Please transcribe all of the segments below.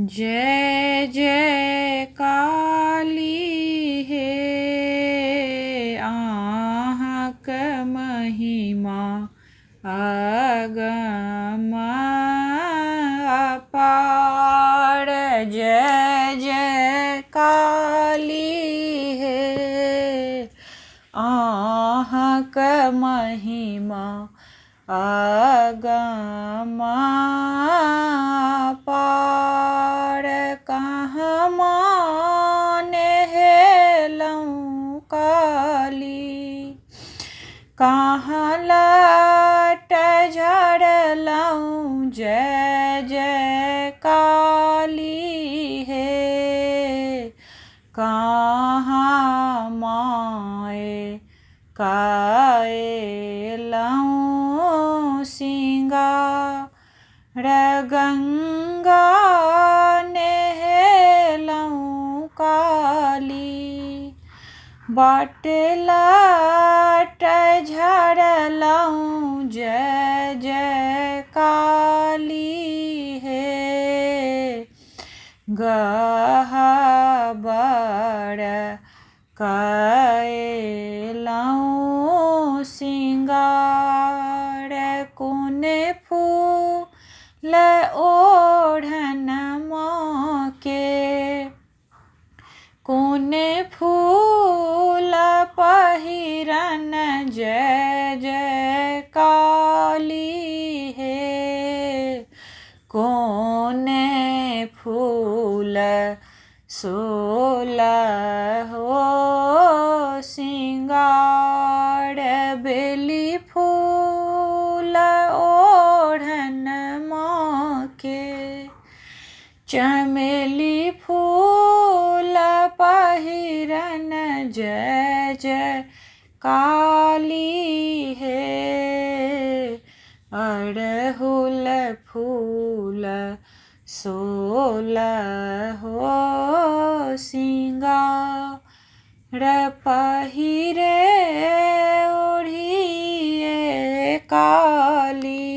जय जय काली हे आहाँक महिमा अगम अपार। जय जय काली हे आहाँक महिमा अगम अपार। कहाँ माने हेलौं काली, कहाँ लट झड़लौं। जय जय काली हे कहाँ माए काएलौं सिंगार। गंगा नेहेलौं काली, बाट लट झड़लौं। जय जय काली हे गहबर कैलौं सिंगार। कोने फूल ओढ़न के, कोने फूल पहिरन। जय जय काली हे कोने फूल सोलहो सिंगार। बेली फूल ओढ़न के, चमेली फूल पहिरन। जय जय काली हे अड़हुल फूल सोलहो सिंगार। पहिरे ओढ़िए काली,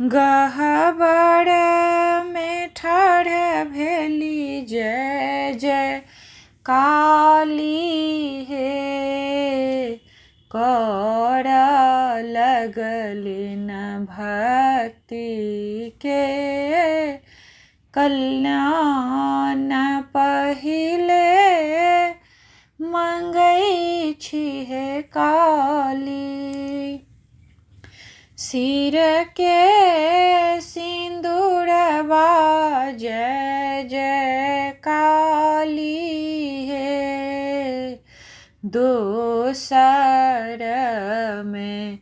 गहबर में ठाढ़ भेली। जय जय काली हे कर लगलिन भक्ति के कल्याण। पहिले मंगै छी हे काली, सिर के सिंदूरबा। जय जय काली हे दोसर में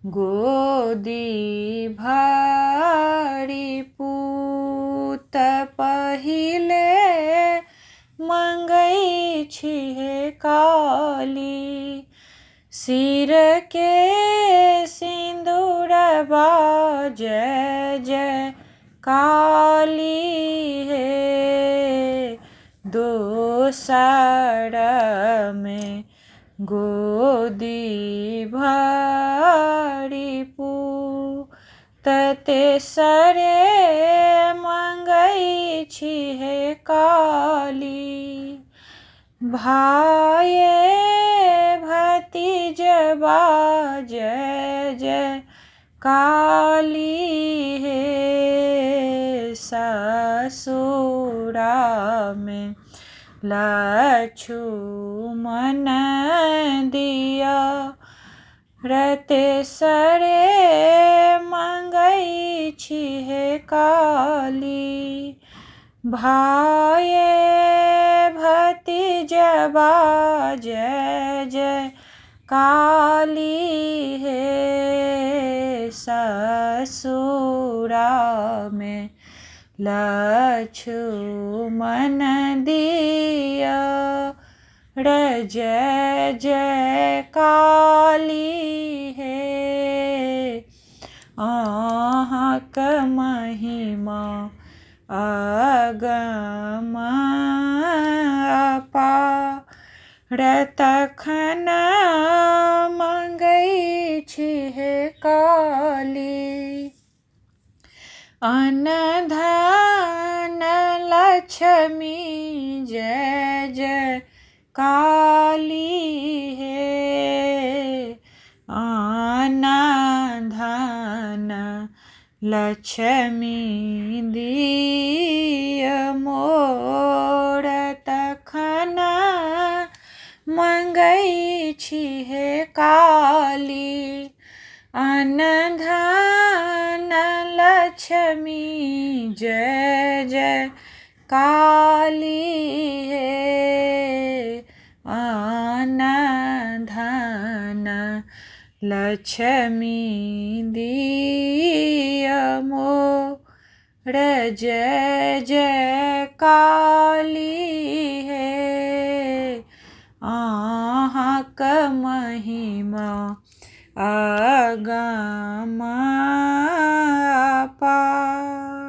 गोदी भरी पूत। पहिले मंगै छी हे काली, सिर के सिंदूरबा। जय जय काली हे दोसर में गोदी भरी पूत। तेसरे मंगै छी हे काली, भाये भतीजबा। जय जय काली हे ससुरा में लक्ष्मण दिया। तेसरे मंगै छी हे काली, भाये भतीजबा। जय जय काली हे ससुरा में लक्ष्मण दिया। जय जय काली हे आहाँक महिमा अगम अपार। तखन मंगै छी हे काली, अन्न धन लक्ष्मी जय जय काली है। आना धन लक्ष्मी दिय मोर तखन मंगै छी हे काली। अन्न धन लक्ष्मी जय जय काली है। अन्न धन लक्ष्मी दिय मोर जय जय काली है। अहाँक महिमा अगम अपार।